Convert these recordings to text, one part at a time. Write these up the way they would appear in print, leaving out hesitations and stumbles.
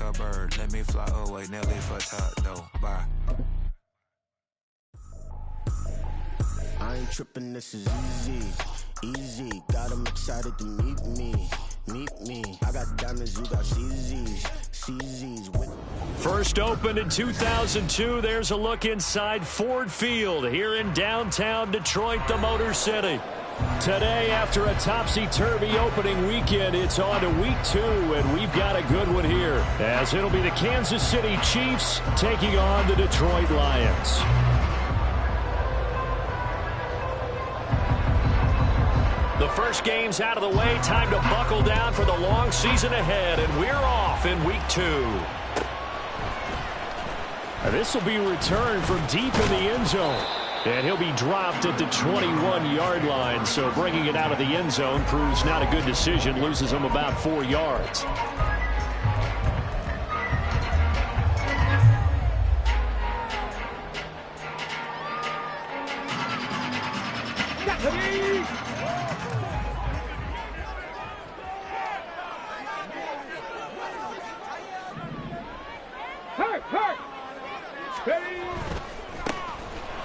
a bird. Let me fly away, Nelly for top though. Bye. I ain't tripping, this is easy, easy. Got 'em excited to meet me. I got diamonds, you got CZs with. First opened in 2002. There's a look inside Ford Field here in downtown Detroit, the Motor City. Today, after a topsy-turvy opening weekend, it's on to week 2, and we've got a good one here, as it'll be the Kansas City Chiefs taking on the Detroit Lions. The first game's out of the way. Time to buckle down for the long season ahead, and we're off in week 2. This will be returned from deep in the end zone. And he'll be dropped at the 21-yard line, so bringing it out of the end zone proves not a good decision, loses him about 4 yards.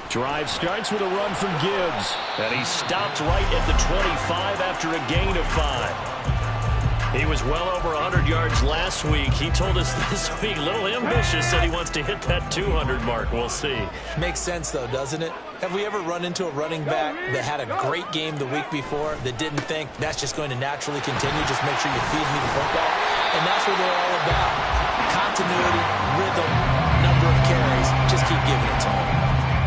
Drive starts with a run from Gibbs, and he stopped right at the 25 after a gain of 5. He was well over 100 yards last week. He told us this week, a little ambitious, said he wants to hit that 200 mark. We'll see. Makes sense, though, doesn't it? Have we ever run into a running back that had a great game the week before that didn't think that's just going to naturally continue? Just make sure you feed me the football. And that's what they're all about. Continuity, rhythm, number of carries. Just keep giving it to them.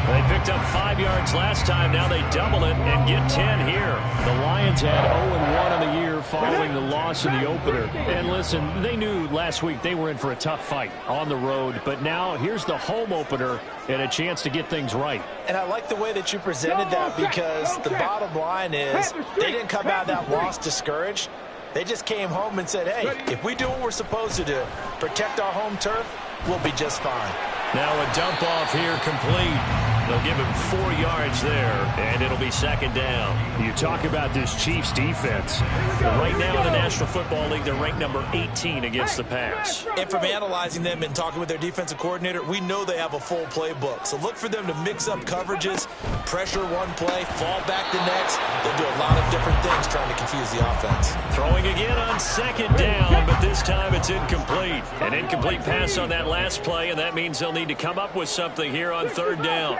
They picked up 5 yards last time. Now they double it and get 10 here. The Lions had 0-1 on the year following the loss in the opener. And listen, they knew last week they were in for a tough fight on the road. But now here's the home opener and a chance to get things right. And I like the way that you presented that, because the bottom line is they didn't come out of that loss discouraged. They just came home and said, hey, if we do what we're supposed to do, protect our home turf, we'll be just fine. Now a dump off here complete. They'll give him 4 yards there, and it'll be second down. You talk about this Chiefs defense. Right now in the National Football League, they're ranked number 18 against the pass. And from analyzing them and talking with their defensive coordinator, we know they have a full playbook. So look for them to mix up coverages, pressure one play, fall back the next. They'll do a lot of different things trying to confuse the offense. Throwing again on second down, but this time it's incomplete. An incomplete pass on that last play, and that means they'll need to come up with something here on third down.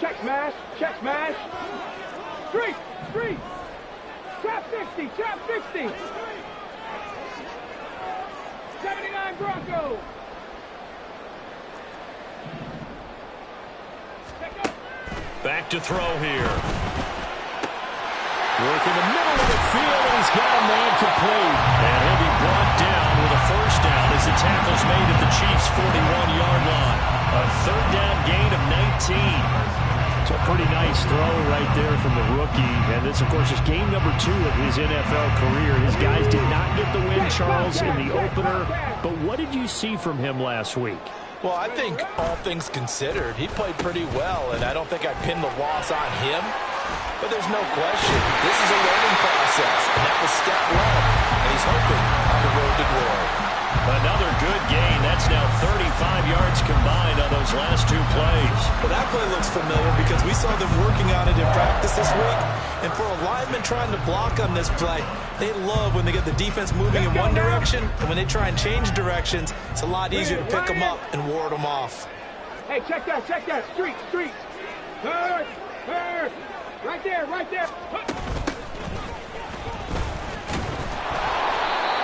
Check smash, street, trap 60, 79 Broncos. Back to throw here. Work in the middle of the field, and he's got a man complete. And he'll be brought down with a first down as the tackle's made at the Chiefs' 41-yard line. A third down gain of 19. It's a pretty nice throw right there from the rookie. And this, of course, is game number 2 of his NFL career. His guys did not get the win, Charles, in the opener. But what did you see from him last week? Well, I think all things considered, he played pretty well, and I don't think I'd pin the loss on him. But there's no question, this is a learning process, and that was step 1, and he's hoping on the road to glory. Another good gain. That's now 35 yards combined on those last 2 plays. Well, that play looks familiar because we saw them working on it in practice this week. And for a lineman trying to block on this play, they love when they get the defense moving in one direction, and when they try and change directions, it's a lot easier to pick them up and ward them off. Hey, check that, street. Third, right there.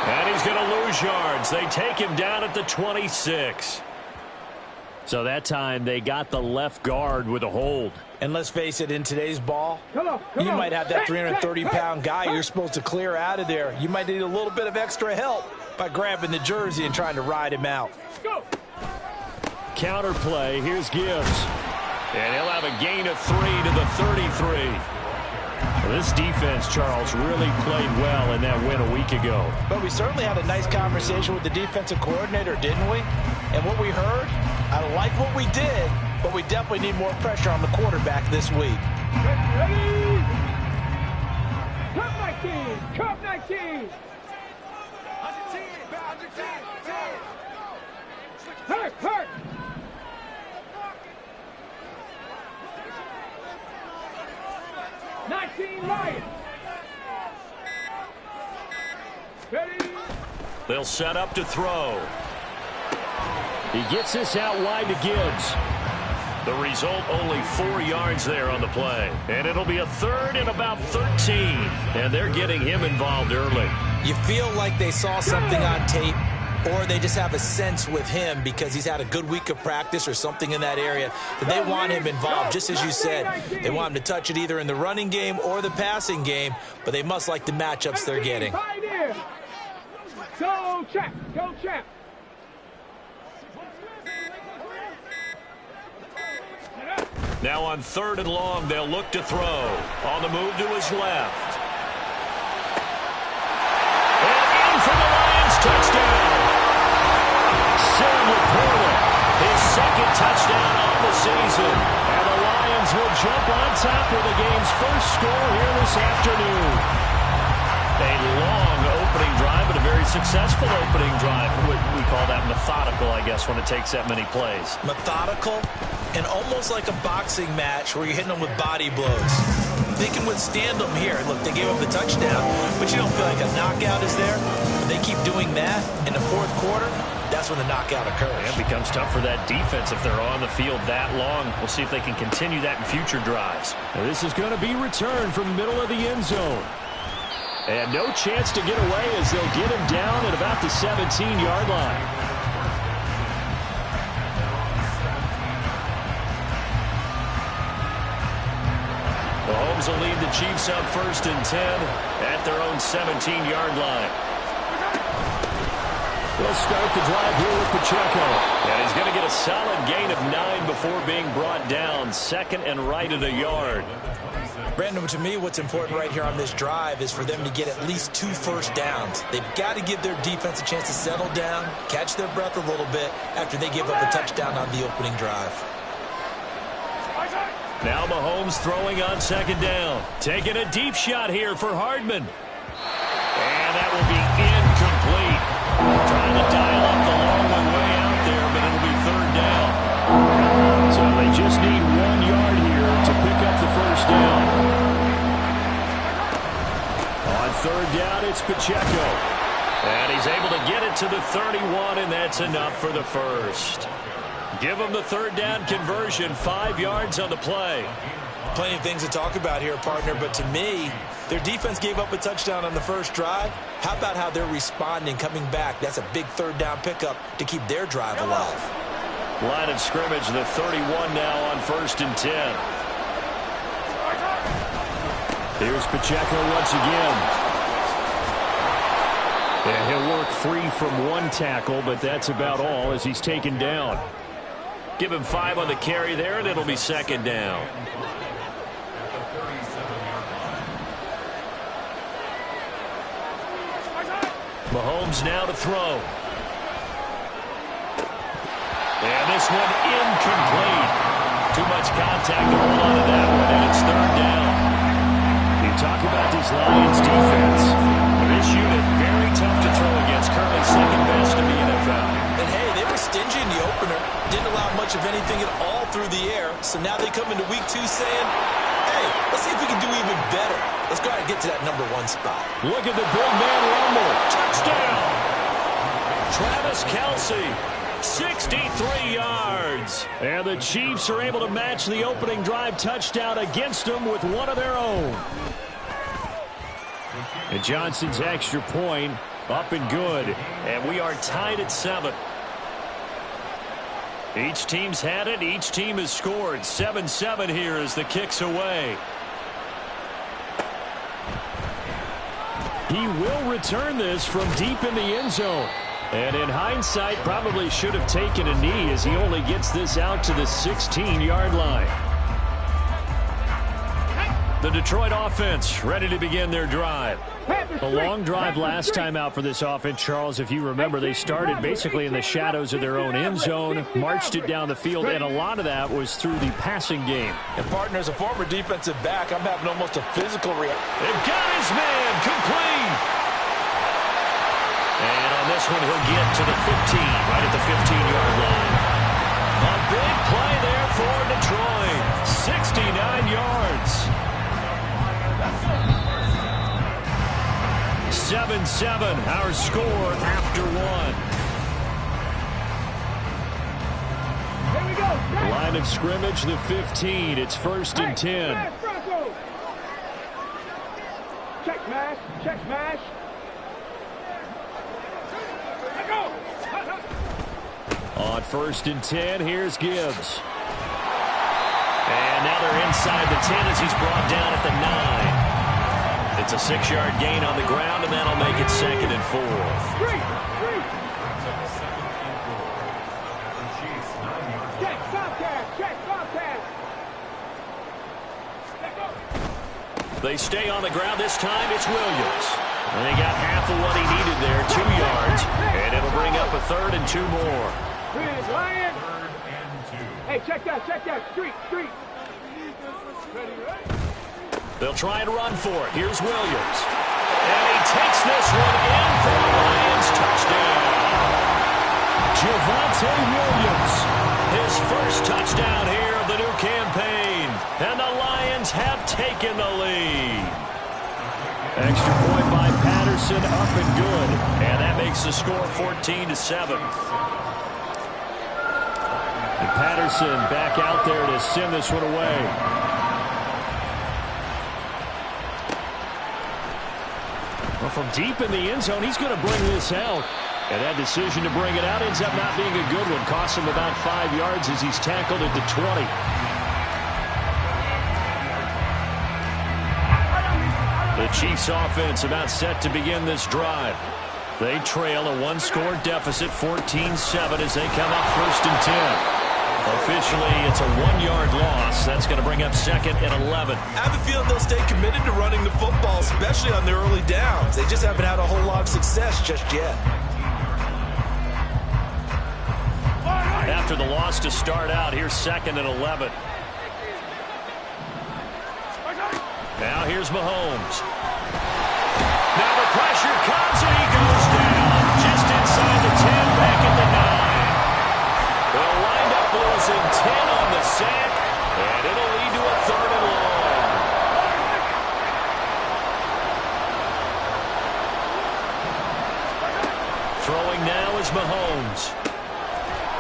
And he's going to lose yards. They take him down at the 26. So that time they got the left guard with a hold. And let's face it, in today's ball, you might have that 330-pound guy you're supposed to clear out of there. You might need a little bit of extra help by grabbing the jersey and trying to ride him out. Counter play. Here's Gibbs. And he'll have a gain of 3 to the 33. This defense, Charles, really played well in that win a week ago. But we certainly had a nice conversation with the defensive coordinator, didn't we? And what we heard, I like what we did, but we definitely need more pressure on the quarterback this week. Ready? Cup 19! They'll set up to throw. He gets this out wide to Gibbs. The result, only 4 yards there on the play. And it'll be a third and about 13. And they're getting him involved early. You feel like they saw something on tape, or they just have a sense with him because he's had a good week of practice or something in that area that they want him involved. Just as you said, they want him to touch it either in the running game or the passing game, but they must like the matchups they're getting. Go, Champ. Go, Champ. Now on 3rd and long, they'll look to throw. On the move to his left. And in for the Lions touchdown. Sam Laporta, his 2nd touchdown on the season. And the Lions will jump on top with the game's first score here this afternoon. A long opening drive, but a very successful opening drive. We call that methodical, I guess, when it takes that many plays. Methodical and almost like a boxing match where you're hitting them with body blows. They can withstand them here. Look, they gave up the touchdown, but you don't feel like a knockout is there. But they keep doing that in the 4th quarter. That's when the knockout occurs. It becomes tough for that defense if they're on the field that long. We'll see if they can continue that in future drives. Now this is going to be returned from the middle of the end zone. And no chance to get away as they'll get him down at about the 17-yard line. Mahomes will lead the Chiefs up 1st and 10 at their own 17-yard line. They'll start the drive here with Pacheco. And he's going to get a solid gain of 9 before being brought down. 2nd and right at a yard. Brandon, to me, what's important right here on this drive is for them to get at least 2 first downs. They've got to give their defense a chance to settle down, catch their breath a little bit after they give up a touchdown on the opening drive. Now Mahomes throwing on 2nd down. Taking a deep shot here for Hardman. And that will be incomplete. Trying to dial up the long one way out there, but it'll be 3rd down. So they just need 1 yard here to pick up the first down. On 3rd down, it's Pacheco. And he's able to get it to the 31, and that's enough for the first. Give them the 3rd down conversion, 5 yards on the play. Plenty of things to talk about here, partner, but to me, their defense gave up a touchdown on the first drive. How about how they're responding, coming back? That's a big 3rd down pickup to keep their drive alive. Line of scrimmage, the 31 now on 1st and 10. Here's Pacheco once again. Yeah, he'll work free from 1 tackle, but that's about all as he's taken down. Give him 5 on the carry there, and it'll be 2nd down. Mahomes now to throw. And this one incomplete. Too much contact to hold on to that one, and it's 3rd down. You talk about this Lions defense. This unit, very tough to throw against, currently 2nd best in the NFL. And hey, they were stingy in the opener. Didn't allow much of anything at all through the air. So now they come into week 2 saying, hey, let's see if we can do even better. Let's go ahead and get to that number 1 spot. Look at the big man rumble. Touchdown! Travis Kelce, 63 yards. And the Chiefs are able to match the opening drive touchdown against them with one of their own. And Johnson's extra point up and good. And we are tied at 7. Each team's had it. Each team has scored. 7-7 here as the kick's away. He will return this from deep in the end zone. And in hindsight, probably should have taken a knee as he only gets this out to the 16-yard line. The Detroit offense ready to begin their drive. A long drive last time out for this offense, Charles. If you remember, they started basically in the shadows of their own end zone, marched it down the field, and a lot of that was through the passing game. And, partner, as a former defensive back, I'm having almost a physical reaction. They've got his man complete. And on this one, he'll get to the 15, right at the 15-yard line. A big play there for Detroit. 69 yards. 7-7 14-7, our score after one. Here we go. Line of scrimmage, the 15. It's 1st and 10. Check smash. Check smash. Let go. On 1st and 10, here's Gibbs. And now they're inside the 10 as he's brought down at the 9. It's a 6-yard gain on the ground, and that'll make it 2nd and 4. Check, Bobcat. Check, Bobcat. Let go. They stay on the ground. This time it's Williams. And they got half of what he needed there, 2 yards. And it'll bring up a 3rd and 2 more. Big Lion. Hey, check that. Street. They'll try and run for it. Here's Williams. And he takes this one in for the Lions touchdown. Javonte Williams, his first touchdown here of the new campaign. And the Lions have taken the lead. Extra point by Patterson, up and good. And that makes the score 14-7. And Patterson back out there to send this one away. Well, from deep in the end zone, he's going to bring this out. And that decision to bring it out ends up not being a good one. Costs him about 5 yards as he's tackled at the 20. The Chiefs offense about set to begin this drive. They trail a 1-score deficit, 14-7, as they come up 1st and 10. Officially, it's a 1-yard loss. That's going to bring up 2nd and 11. I have a feeling they'll stay committed to running the football, especially on their early downs. They just haven't had a whole lot of success just yet. After the loss to start out, here's 2nd and 11. Now here's Mahomes. Now the pressure comes and he goes down. Just inside the 10, back at the 9. They'll wind up losing 10 on the sack, and it'll lead to a 3rd and long. Throwing now is Mahomes.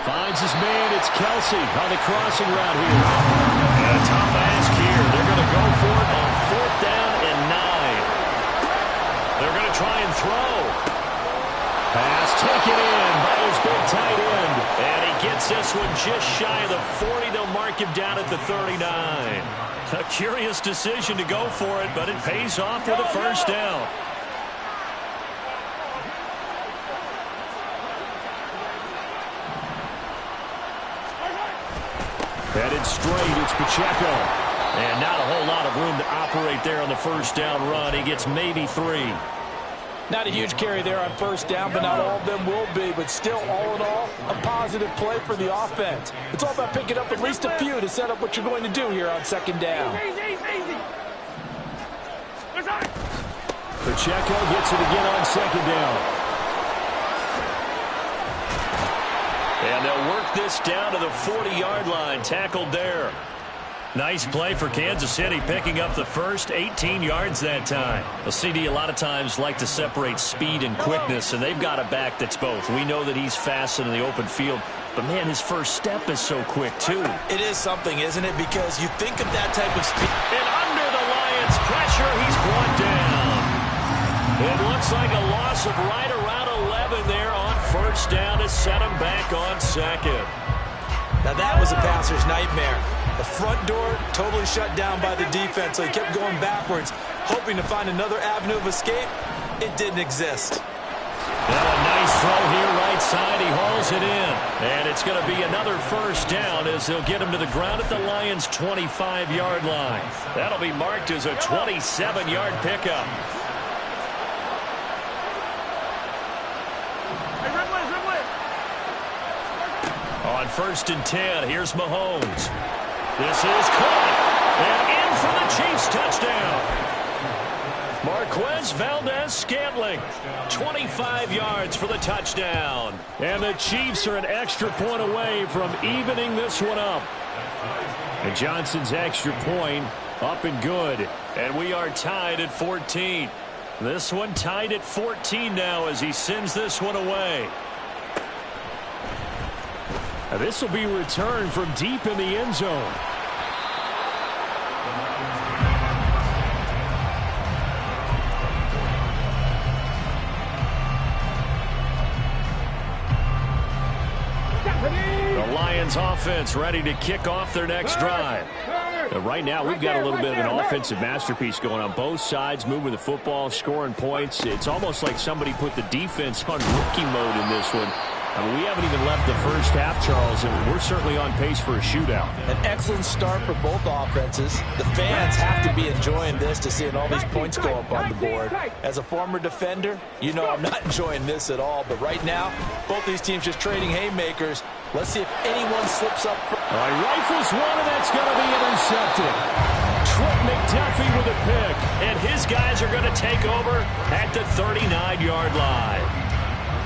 Finds his man. It's Kelsey on the crossing route here. And a tough ask here. They're going to go for it on 4th down and 9. They're going to try and throw. Pass taken in by his big tight end. And he gets this one just shy of the 40. They'll mark him down at the 39. A curious decision to go for it, but it pays off with a 1st down. Headed straight, it's Pacheco. And not a whole lot of room to operate there on the 1st down run. He gets maybe 3. Not a huge carry there on 1st down, but not all of them will be. But still, all in all, a positive play for the offense. It's all about picking up at least a few to set up what you're going to do here on 2nd down. Pacheco gets it again on 2nd down. And they'll work this down to the 40-yard line, tackled there. Nice play for Kansas City, picking up the first, 18 yards that time. The CD a lot of times like to separate speed and quickness, and they've got a back that's both. We know that he's fast in the open field, but, man, his first step is so quick, too. It is something, isn't it? Because you think of that type of speed. And under the Lions' pressure, he's brought down. It looks like a loss of right around 11 there on 1st down to set him back on 2nd. Now that was a passer's nightmare. The front door totally shut down by the defense, so he kept going backwards, hoping to find another avenue of escape. It didn't exist. Now a nice throw here right side. He hauls it in. And it's going to be another 1st down as they'll get him to the ground at the Lions' 25-yard line. That'll be marked as a 27-yard pickup. On 1st and 10, here's Mahomes. This is caught. And in for the Chiefs touchdown. Marquez Valdez-Scantling, 25 yards for the touchdown. And the Chiefs are an extra point away from evening this one up. And Johnson's extra point up and good. And we are tied at 14. This one tied at 14 now as he sends this one away. Now this will be returned from deep in the end zone. The Lions offense ready to kick off their next drive. Right now, we've got a little bit of an offensive masterpiece going on both sides, moving the football, scoring points. It's almost like somebody put the defense on rookie mode in this one. I mean, we haven't even left the first half, Charles, and we're certainly on pace for a shootout. An excellent start for both offenses. The fans have to be enjoying this to seeing all these points go up on the board. As a former defender, you know I'm not enjoying this at all. But right now, both these teams just trading haymakers. Let's see if anyone slips up. All right, rifles one, and that's going to be intercepted. Trent McDuffie with a pick, and his guys are going to take over at the 39-yard line.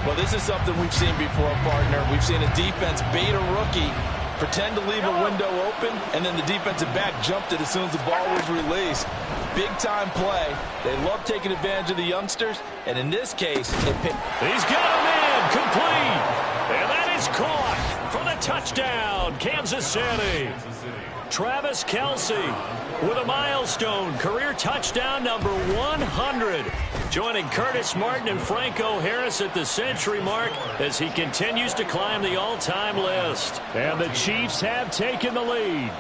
Well, this is something we've seen before, partner. We've seen a defense bait a rookie, pretend to leave a window open, and then the defensive back jumped it as soon as the ball was released. Big-time play. They love taking advantage of the youngsters, and in this case, he's got a man complete, and that is caught for the touchdown, Kansas City. Travis Kelce with a milestone career touchdown number 100, joining Curtis Martin and Franco Harris at the century mark as he continues to climb the all-time list. And the Chiefs have taken the lead.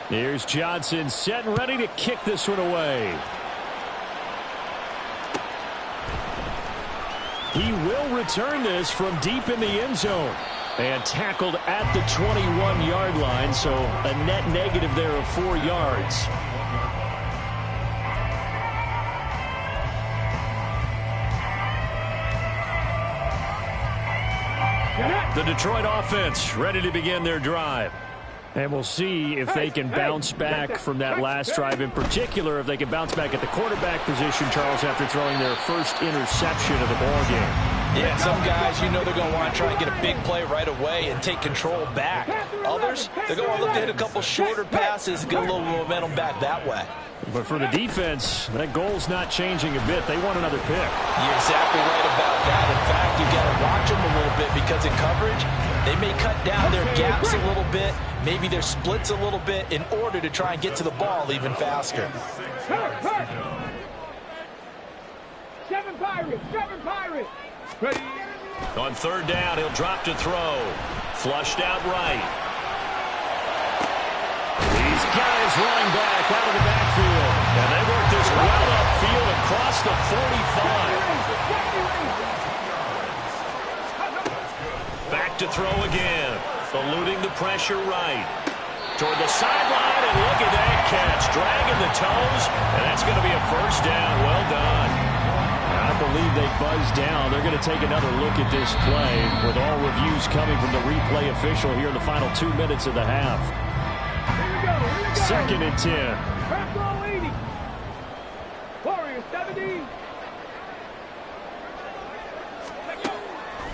Here's Johnson set and ready to kick this one away. He will return this from deep in the end zone. And tackled at the 21-yard line, so a net negative there of 4 yards. The Detroit offense ready to begin their drive. And we'll see if they can bounce back from that last drive. In particular, if they can bounce back at the quarterback position, Charles, after throwing their first interception of the ball game. Yeah, some guys, you know they're going to want to try and get a big play right away and take control back. Others, they're going to look to hit a couple shorter passes and get a little momentum back that way. But for the defense, that goal's not changing a bit. They want another pick. You're exactly right about that. In fact, you've got to watch them a little bit because in coverage, they may cut down their gaps a little bit, maybe their splits a little bit in order to try and get to the ball even faster. Seven Pirates. Ready. On third down, he'll drop to throw. Flushed out right. These guys running back out of the backfield. And they work this well upfield across the 45. Back to throw again. Eluding the pressure right. Toward the sideline, and look at that catch. Dragging the toes, and that's going to be a first down. Well done. I believe they buzzed down. They're going to take another look at this play with all reviews coming from the replay official here in the final 2 minutes of the half. Here we go. Second and 10. Peco 80. Warriors 70.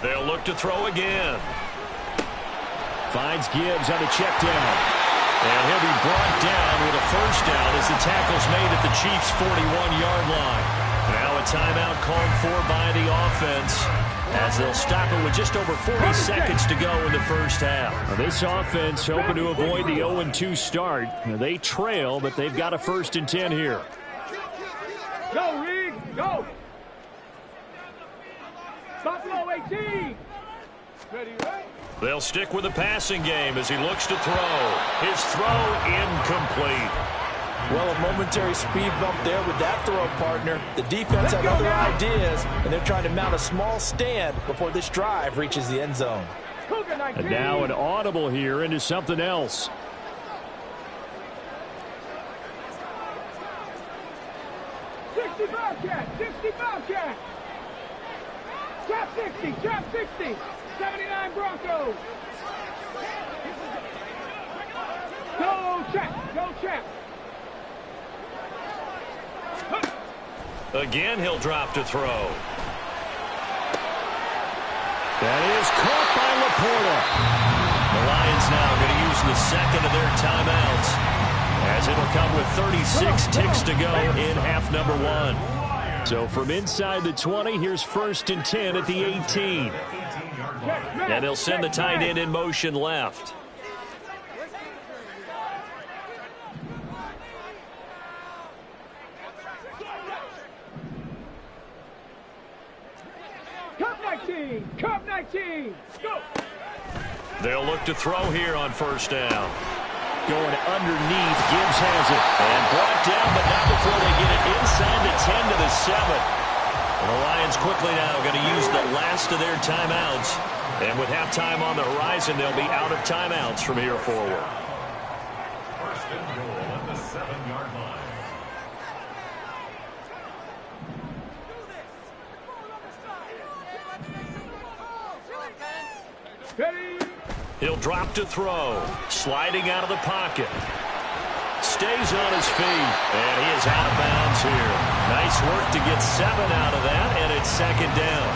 They'll look to throw again. Finds Gibbs on the check down. And he'll be brought down with a first down as the tackle's made at the Chiefs' 41-yard line. Now a timeout called for by the offense as they'll stop it with just over 40 seconds to go in the first half. Now this offense hoping to avoid the 0-2 start. Now they trail, but they've got a 1st and 10 here. Go, Reed. Go. Buffalo 18. Ready, right? They'll stick with the passing game as he looks to throw. His throw incomplete. Well, a momentary speed bump there with that throw, partner. The defense had other ideas, and they're trying to mount a small stand before this drive reaches the end zone. And now an audible here into something else. Bobcat. Trap 60. 79 Broncos. Go, Trap. Again, he'll drop to throw. That is caught by Laporta. The Lions now going to use the second of their timeouts as it'll come with 36 ticks to go in half number 1. So from inside the 20, here's 1st and 10 at the 18. And they'll send the tight end in motion left. Cup 19, go! They'll look to throw here on 1st down. Going underneath, Gibbs has it. And brought down, but not before they get it inside the 10 to the 7. And the Lions quickly now going to use the last of their timeouts. And with halftime on the horizon, they'll be out of timeouts from here forward. 1st and goal at the 7-yard line. He'll drop to throw. Sliding out of the pocket. Stays on his feet. And he is out of bounds here. Nice work to get 7 out of that, and it's 2nd down.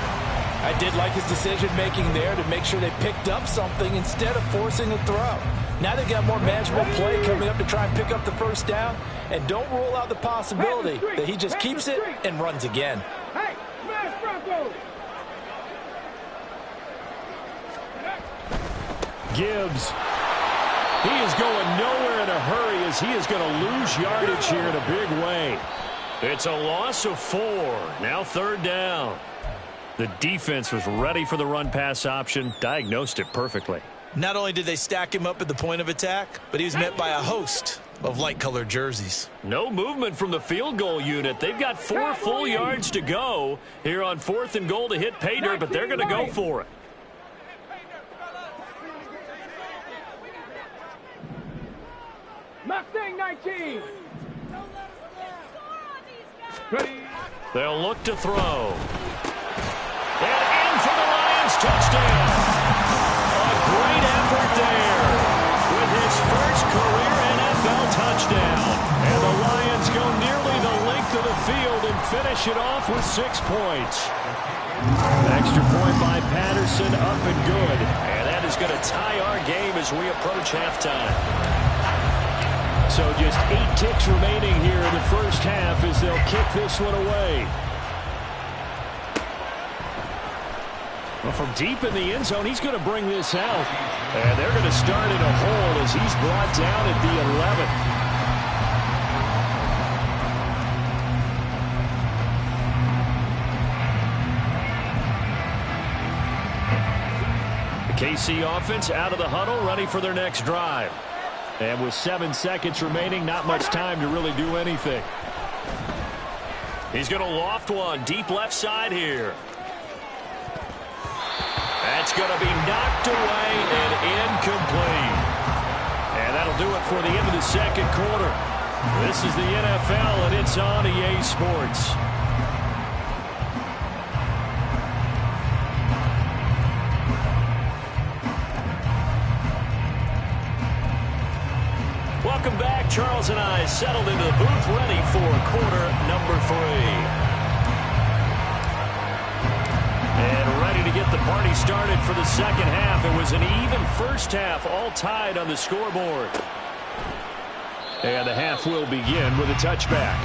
I did like his decision-making there to make sure they picked up something instead of forcing a throw. Now they've got more manageable play coming up to try and pick up the 1st down. And don't rule out the possibility that he just keeps it and runs again. Hey, smash Broncos! Gibbs. He is going nowhere in a hurry as he is going to lose yardage here in a big way. It's a loss of 4. Now 3rd down. The defense was ready for the run-pass option, diagnosed it perfectly. Not only did they stack him up at the point of attack, but he was met by a host of light-colored jerseys. No movement from the field goal unit. They've got 4 full yards to go here on 4th and goal to hit pay dirt, but they're going to go for it. Mustang 19. They'll look to throw. And in for the Lions, touchdown. A great effort there with his first career NFL touchdown. And the Lions go nearly the length of the field and finish it off with 6 points. Extra point by Patterson, up and good. And that is going to tie our game as we approach halftime. So just 8 ticks remaining here in the 1st half as they'll kick this one away. Well, from deep in the end zone, he's going to bring this out. And they're going to start in a hole as he's brought down at the 11. The KC offense out of the huddle, ready for their next drive. And with 7 seconds remaining, not much time to really do anything. He's going to loft one deep left side here. That's going to be knocked away and incomplete. And that'll do it for the end of the 2nd quarter. This is the NFL, and it's on EA Sports. Welcome back. Charles and I settled into the booth, ready for quarter number 3. And ready to get the party started for the 2nd half. It was an even 1st half, all tied on the scoreboard. And the half will begin with a touchback.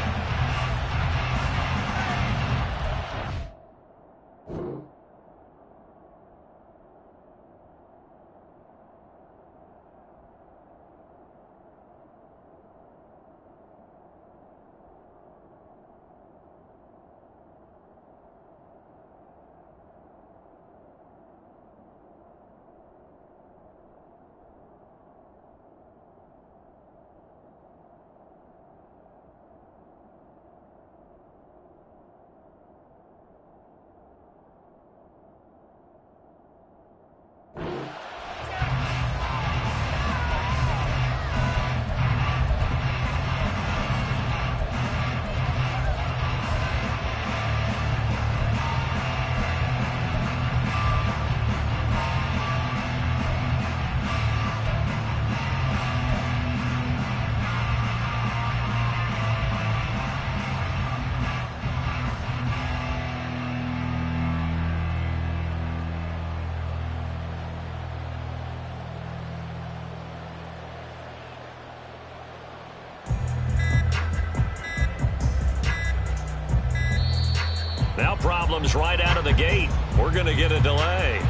problems right out of the gate. We're going to get a delay.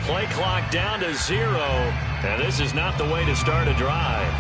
Play clock down to 0, and this is not the way to start a drive.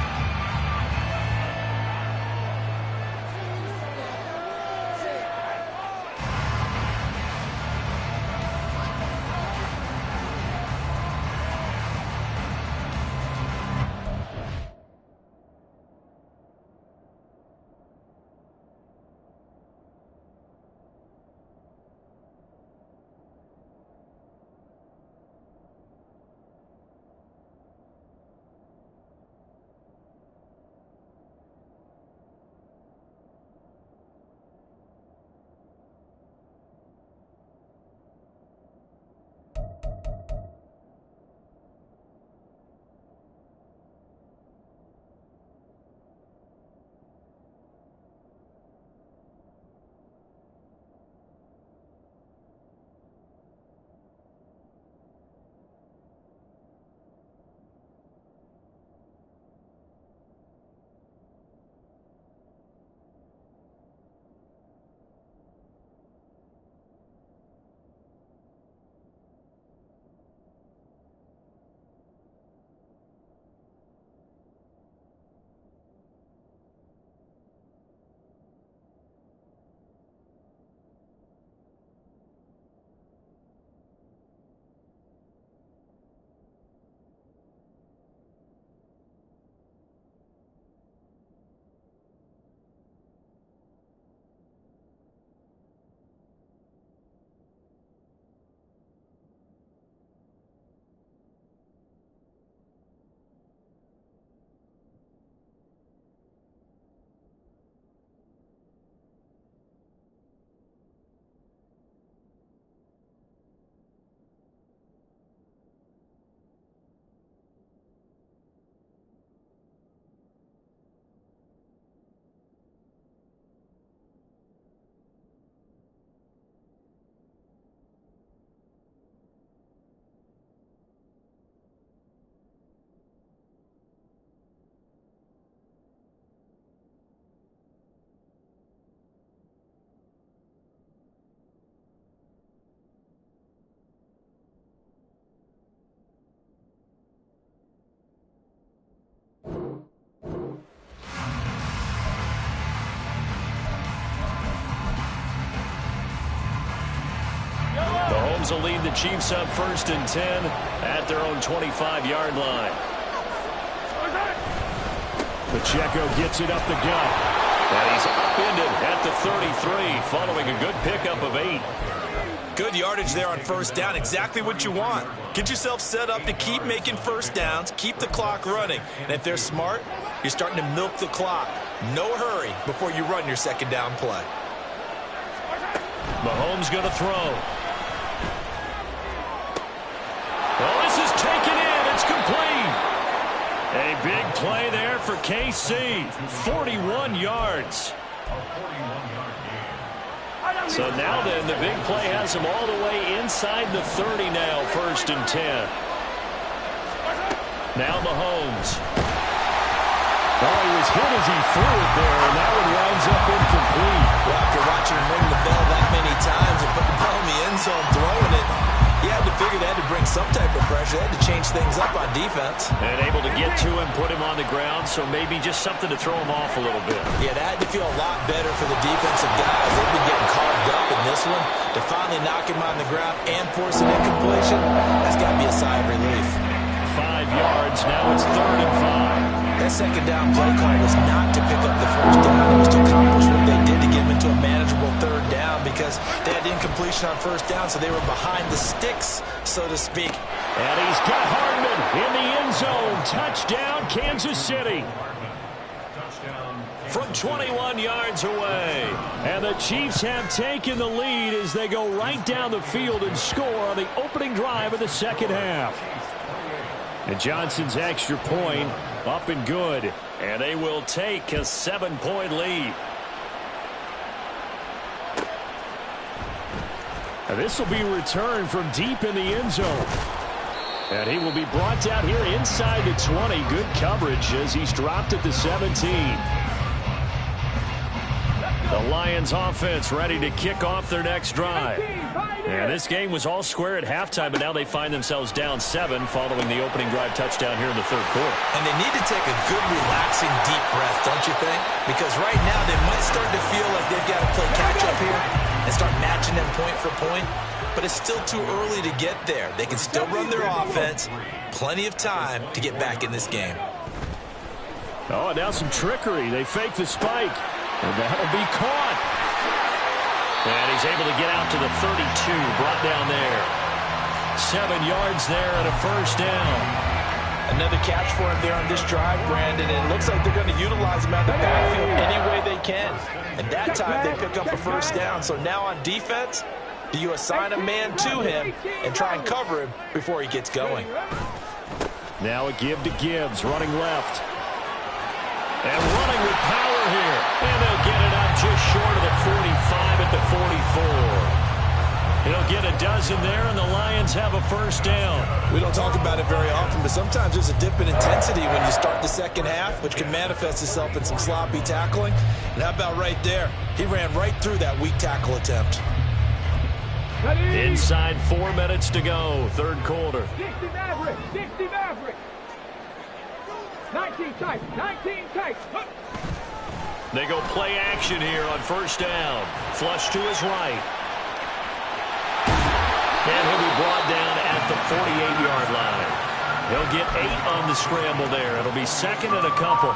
Mahomes will lead the Chiefs up 1st and 10 at their own 25-yard line. Pacheco gets it up the gut. And he's upended at the 33 following a good pickup of 8. Good yardage there on 1st down. Exactly what you want. Get yourself set up to keep making 1st downs, keep the clock running. And if they're smart, you're starting to milk the clock. No hurry before you run your 2nd down play. Mahomes going to throw. Well, this is taken in. It's complete. A big play there for KC. 41 yards. So now then, the big play has him all the way inside the 30 now, 1st and 10. Now Mahomes. Oh, he was hit as he threw it there, and that one winds up incomplete. Well, after watching him ring the bell that many times and put the ball in the end zone throwing it, you had to figure they had to bring some type of pressure. They had to change things up on defense. And able to get to him, put him on the ground, so maybe just something to throw him off a little bit. Yeah, that had to feel a lot better for the defensive guys. They've been getting carved up in this one. To finally knock him on the ground and force an incompletion, that's got to be a sigh of relief. 5 yards, now it's 3rd and 5. That 2nd down play call was not to pick up the 1st down. It was to accomplish what they did needed to get them into a manageable third down because they had incompletion on first down, so they were behind the sticks, so to speak. And he's got Hardman in the end zone. Touchdown, Kansas City. From 21 yards away. And the Chiefs have taken the lead as they go right down the field and score on the opening drive of the second half. And Johnson's extra point up and good. And they will take a 7-point lead. And this will be returned from deep in the end zone. And he will be brought down here inside the 20. Good coverage as he's dropped at the 17. The Lions offense ready to kick off their next drive. And this game was all square at halftime, but now they find themselves down 7 following the opening drive touchdown here in the third quarter. And they need to take a good, relaxing, deep breath, don't you think? Because right now they might start to feel like they've got to play catch-up here and start matching them point for point. But it's still too early to get there. They can still run their offense. Plenty of time to get back in this game. Oh, and now some trickery. They fake the spike. And that'll be caught. And he's able to get out to the 32. Brought down there. 7 yards there and a first down. Another catch for him there on this drive, Brandon. And it looks like they're going to utilize him out the backfield any way they can. And that time they pick up a first down. So now on defense, do you assign a man to him and try and cover him before he gets going? Now a give to Gibbs, running left. And running with power here. And they'll get it up just short of the 45 at the 44. He'll get a dozen there, and the Lions have a first down. We don't talk about it very often, but sometimes there's a dip in intensity when you start the second half, which can manifest itself in some sloppy tackling. And how about right there? He ran right through that weak tackle attempt. Inside 4 minutes to go, third quarter. 60 Maverick, 60 Maverick. 19 tight, 19 tight. They go play action here on first down. Flush to his right. And he'll be brought down at the 48-yard line. He'll get 8 on the scramble there. It'll be second and a couple.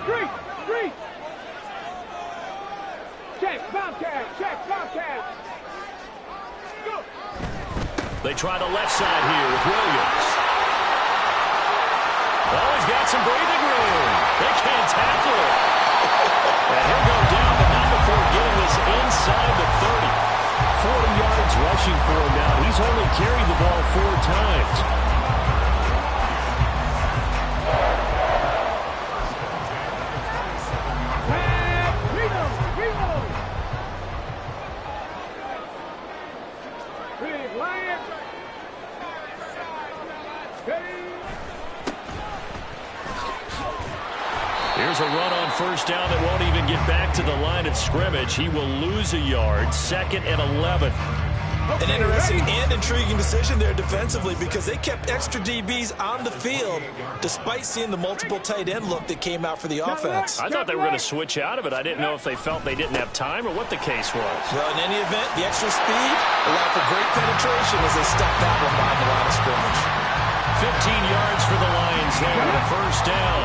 Street, street. Check, Bobcat, check, Bobcat. Go. They try the left side here with Williams. Oh, he's got some breathing room. They can't tackle it. And he'll go down, but not before getting this inside the 30. 40 yards rushing for him now. He's only carried the ball 4 times. Here's a run on first down that won't even get back to the line of scrimmage. He will lose a yard. Second and 11. An interesting and intriguing decision there defensively because they kept extra DBs on the field despite seeing the multiple tight end look that came out for the offense. I thought they were going to switch out of it. I didn't know if they felt they didn't have time or what the case was. Well, in any event, the extra speed allowed for great penetration as they stuck that one behind the line of scrimmage. 15 yards for the Lions there with a first down.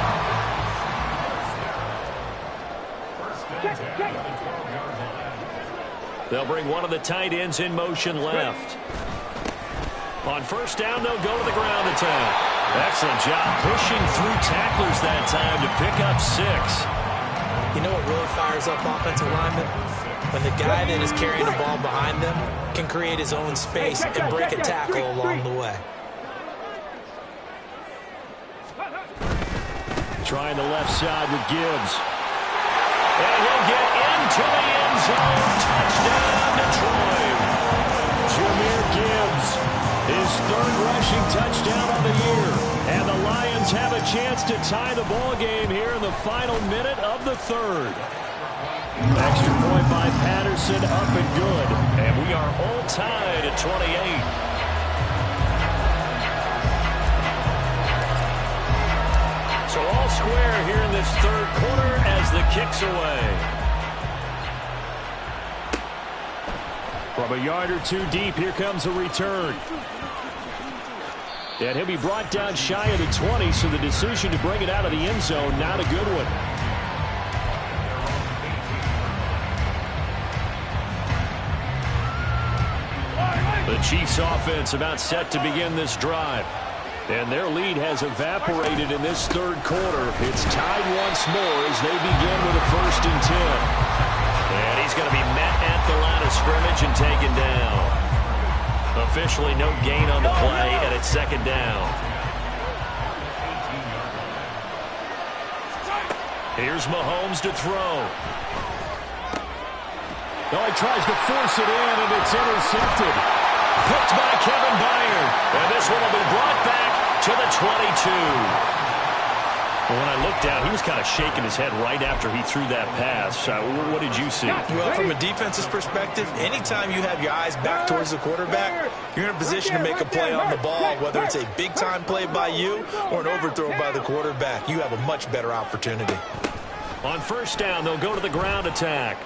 They'll bring one of the tight ends in motion left. On first down, they'll go to the ground attack. Excellent job pushing through tacklers that time to pick up 6. You know what really fires up offensive linemen? When the guy that is carrying the ball behind them can create his own space and break a tackle along the way. Trying the left side with Gibbs. And he'll get into the end zone. Touchdown, Detroit. Jahmyr Gibbs, his 3rd rushing touchdown of the year. And the Lions have a chance to tie the ball game here in the final minute of the 3rd. Extra point by Patterson, up and good. And we are all tied at 28. So all square here in this 3rd quarter as the kick's away. From a yard or 2 deep, here comes a return. And he'll be brought down shy of the 20, so the decision to bring it out of the end zone, not a good one. The Chiefs offense about set to begin this drive. And their lead has evaporated in this third quarter. It's tied once more as they begin with a 1st and 10. And he's going to be met at the line of scrimmage and taken down. Officially no gain on the play, and it's 2nd down. Here's Mahomes to throw. Oh, he tries to force it in, and it's intercepted. Picked by Kevin Byard. And this one will be brought back to the 22. Well, when I looked down, he was kind of shaking his head right after he threw that pass. What did you see? Well, from a defense's perspective, anytime you have your eyes back towards the quarterback, you're in a position to make a play on the ball, whether it's a big-time play by you or an overthrow by the quarterback. You have a much better opportunity. On 1st down, they'll go to the ground attack.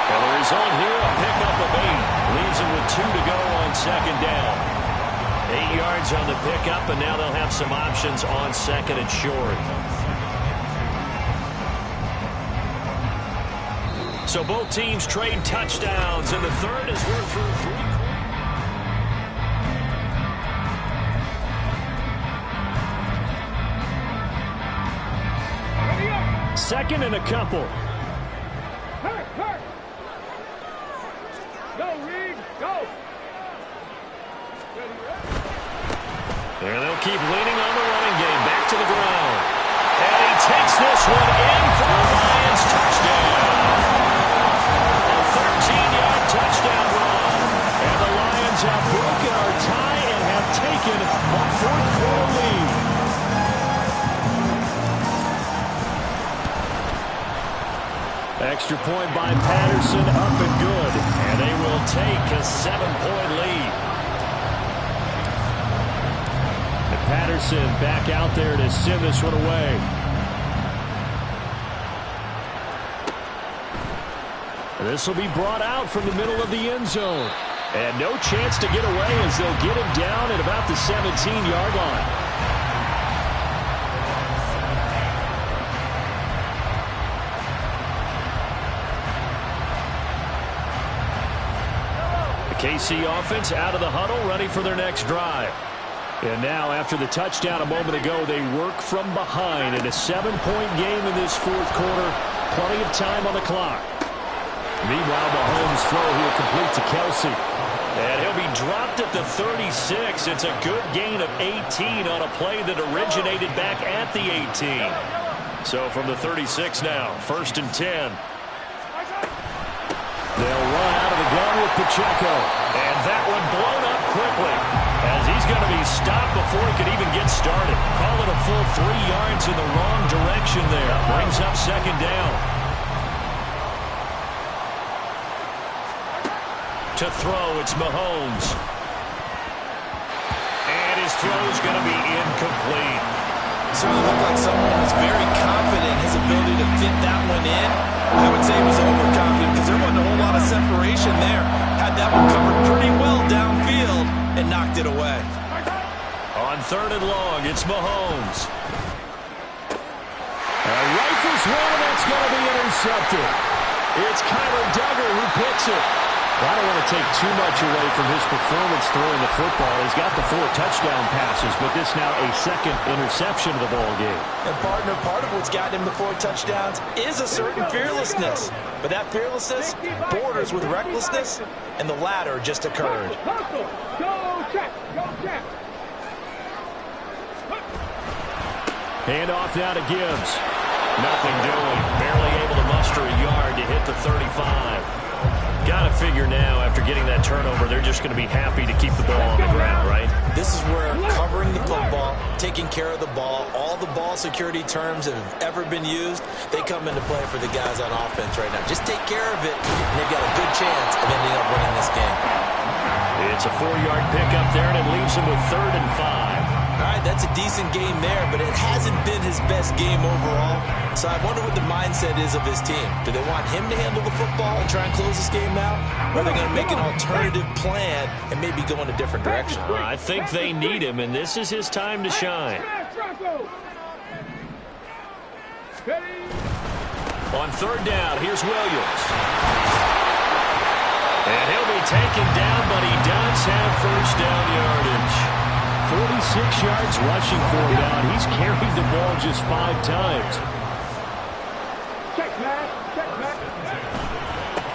And the result here, a pickup of 8. Leaves him with 2 to go on 2nd down. 8 yards on the pickup, and now they'll have some options on 2nd and short. So both teams trade touchdowns, and the third is worth through 3. 2nd and a couple. And they'll keep leaning on the running game. Back to the ground. And he takes this one in for the Lions. Touchdown. A 13-yard touchdown run. And the Lions have broken our tie and have taken a 4th quarter lead. Extra point by Patterson, up and good. And they will take a 7-point lead. Patterson back out there to send this one away. This will be brought out from the middle of the end zone. And no chance to get away as they'll get him down at about the 17-yard line. The KC offense out of the huddle, ready for their next drive. And now, after the touchdown a moment ago, they work from behind in a 7-point game in this 4th quarter. Plenty of time on the clock. Meanwhile, Mahomes' throw here complete to Kelsey. And he'll be dropped at the 36. It's a good gain of 18 on a play that originated back at the 18. So from the 36 now, 1st and 10. They'll run out of the gun with Pacheco. And that one blown up quickly, as he's going to be stopped before he could even get started. Call it a full 3 yards in the wrong direction there. Brings up 2nd down. To throw, it's Mahomes. And his throw's going to be incomplete. Certainly looked like someone was very confident in his ability to fit that one in. I would say he was overconfident because there wasn't a whole lot of separation there. Had that one covered pretty well downfield and knocked it away. On 3rd and long, it's Mahomes. Rifles one, and that's going to be intercepted. It's Kyler Duggar who picks it. I don't want to take too much away from his performance throwing the football. He's got the 4 touchdown passes, but this now a 2nd interception of the ball game. And partner, part of what's gotten him the 4 touchdowns is a certain fearlessness. But that fearlessness borders with recklessness, and the latter just occurred. Go check! Go check! Hand off now to Gibbs. Nothing doing. Barely able to muster a yard to hit the 35. Got to figure now, after getting that turnover, they're just going to be happy to keep the ball on the ground, right? This is where covering the football, taking care of the ball, all the ball security terms that have ever been used, they come into play for the guys on offense right now. Just take care of it, and they've got a good chance of ending up winning this game. It's a 4-yard pickup there, and it leaves him with 3rd and 5. All right, that's a decent game there, but it hasn't been his best game overall. So I wonder what the mindset is of his team. Do they want him to handle the football and try and close this game out? Or are they going to make an alternative plan and maybe go in a different direction? I think they need him, and this is his time to shine. On 3rd down, here's Williams. And he'll be taken down, but he does have first down yardage. 46 yards rushing for him now. He's carried the ball just 5 times. Check, man. Check, man.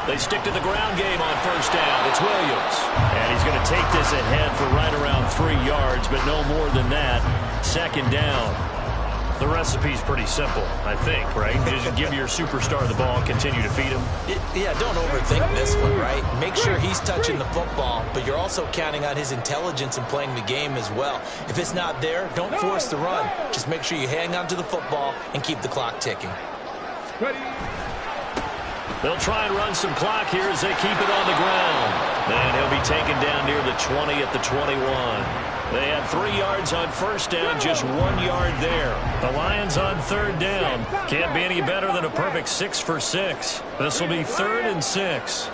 They stick to the ground game on first down. It's Williams. And he's going to take this ahead for right around 3 yards, but no more than that. Second down. The recipe's pretty simple, I think, right? Just give your superstar the ball and continue to feed him. Yeah, don't overthink this one, right? Make sure he's touching the football, but you're also counting on his intelligence in playing the game as well. If it's not there, don't force the run. Just make sure you hang on to the football and keep the clock ticking. Ready. They'll try and run some clock here as they keep it on the ground. And he'll be taken down near the 20 at the 21. They had 3 yards on first down, just 1 yard there. The Lions on third down. Can't be any better than a perfect 6 for 6. This will be 3rd and 6.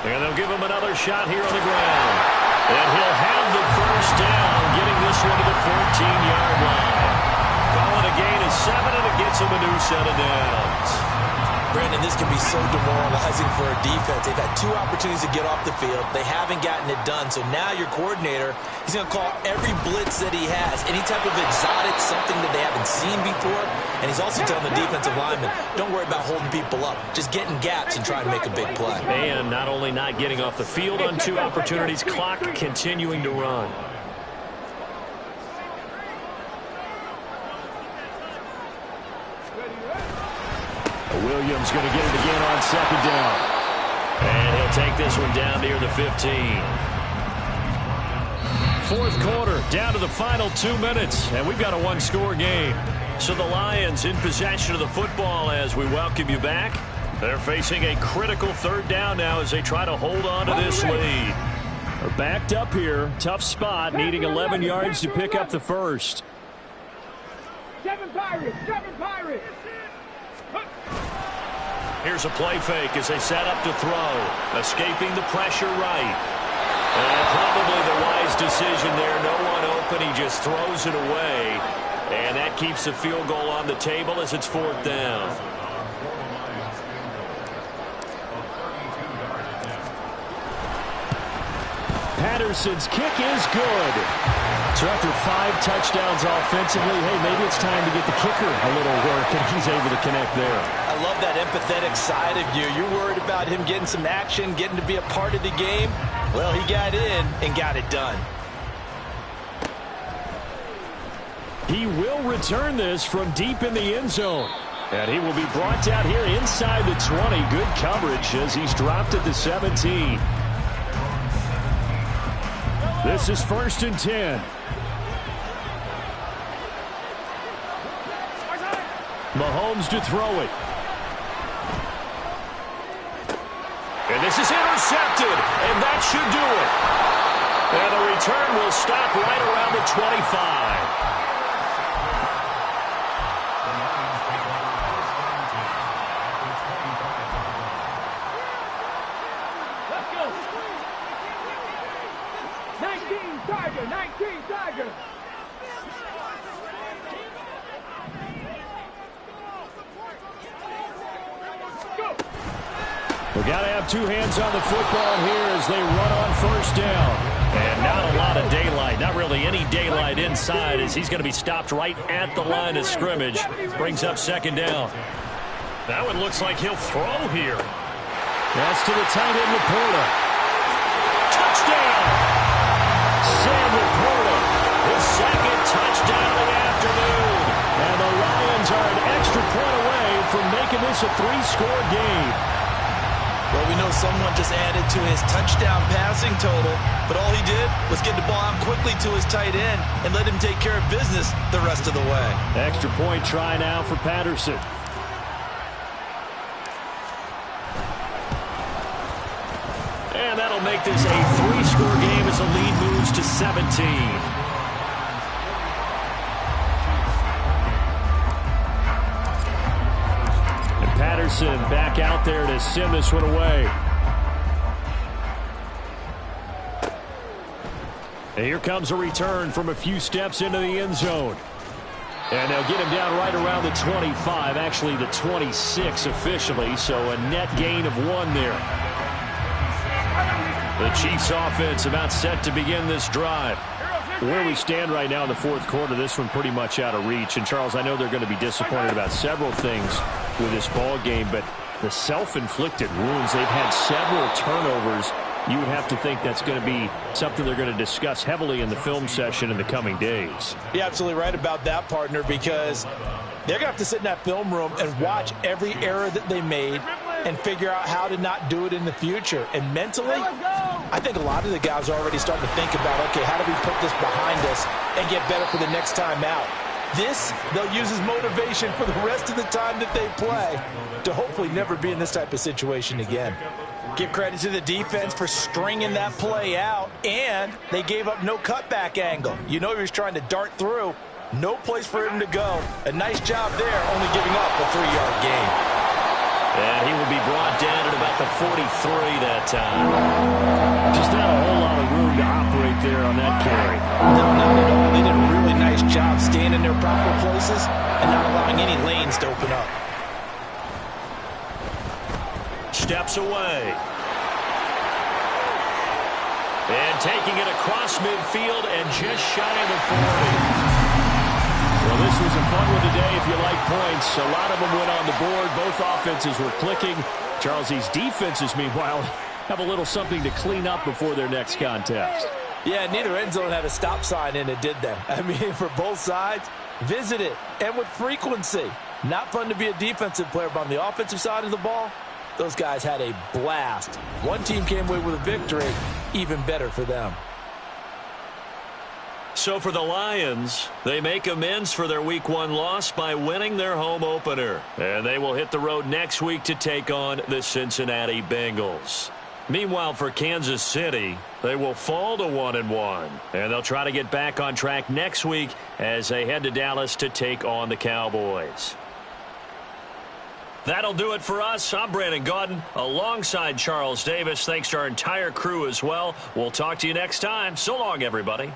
And they'll give him another shot here on the ground. And he'll have the first down, getting this one to the 14-yard line. Calling a gain of 7, and it gets him a new set of downs. Brandon, this can be so demoralizing for a defense. They've had 2 opportunities to get off the field. They haven't gotten it done. So now your coordinator, he's going to call every blitz that he has, any type of exotic, something that they haven't seen before. And he's also telling the defensive lineman, don't worry about holding people up. Just get in gaps and try to make a big play. And not only not getting off the field on 2 opportunities, clock continuing to run. Williams going to get it again on second down. And he'll take this one down near the 15. 4th quarter, down to the final 2 minutes, and we've got a 1-score game. So the Lions in possession of the football as we welcome you back. They're facing a critical 3rd down now as they try to hold on to this lead. They're backed up here, tough spot, needing 11 yards to pick up the first. 7 Pirates! 7 Pirates! Here's a play fake as they set up to throw. Escaping the pressure right. And probably the wise decision there. No one open. He just throws it away. And that keeps the field goal on the table as it's 4th down. Patterson's kick is good. So after 5 touchdowns offensively, hey, maybe it's time to get the kicker a little work, and he's able to connect there. I love that empathetic side of you. You're worried about him getting some action, getting to be a part of the game. Well, he got in and got it done. He will return this from deep in the end zone. And he will be brought down here inside the 20. Good coverage as he's dropped at the 17. This is 1st and 10. Mahomes to throw it. And this is intercepted, and that should do it. And the return will stop right around the 25. Let's go! 19 Tiger! 19 Tiger! We got to have 2 hands on the football here as they run on first down. And not a lot of daylight, not really any daylight inside as he's going to be stopped right at the line of scrimmage. Brings up second down. That one looks like he'll throw here. That's to the tight end, Laporta. Touchdown! Sam Laporta, his 2nd touchdown of the afternoon. And the Lions are an extra point away from making this a 3-score game. Well, we know someone just added to his touchdown passing total, but all he did was get the ball out quickly to his tight end and let him take care of business the rest of the way. Extra point try now for Patterson. And that'll make this a 3-score game as the lead moves to 17. Patterson back out there to send this one away. And here comes a return from a few steps into the end zone. And they'll get him down right around the 25, actually the 26 officially, so a net gain of 1 there. The Chiefs offense about set to begin this drive. Where we stand right now in the fourth quarter, this one pretty much out of reach. And, Charles, I know they're going to be disappointed about several things with this ball game, but the self-inflicted wounds, they've had several turnovers. You would have to think that's going to be something they're going to discuss heavily in the film session in the coming days. You're absolutely right about that, partner, because they're going to have to sit in that film room and watch every error that they made and figure out how to not do it in the future. And mentally, I think a lot of the guys are already starting to think about, okay, how do we put this behind us and get better for the next time out? This, they'll use as motivation for the rest of the time that they play to hopefully never be in this type of situation again. Give credit to the defense for stringing that play out, and they gave up no cutback angle. You know he was trying to dart through. No place for him to go. A nice job there, only giving up a 3-yard gain. And he will be brought down at about the 43 that time. Just not a whole lot of room to operate there on that carry. No, not at all. They did a really nice job staying in their proper places and not allowing any lanes to open up. Steps away. And taking it across midfield and just shy of the 40. Well, this was a fun one today if you like points. A lot of them went on the board. Both offenses were clicking. Charles, these defenses, meanwhile, have a little something to clean up before their next contest. Yeah, neither end zone had a stop sign in it, did they? I mean, for both sides, visit it, and with frequency. Not fun to be a defensive player, but on the offensive side of the ball, those guys had a blast. One team came away with a victory, even better for them. So for the Lions, they make amends for their Week 1 loss by winning their home opener. And they will hit the road next week to take on the Cincinnati Bengals. Meanwhile, for Kansas City, they will fall to 1-1. And they'll try to get back on track next week as they head to Dallas to take on the Cowboys. That'll do it for us. I'm Brandon Gaudin alongside Charles Davis. Thanks to our entire crew as well. We'll talk to you next time. So long, everybody.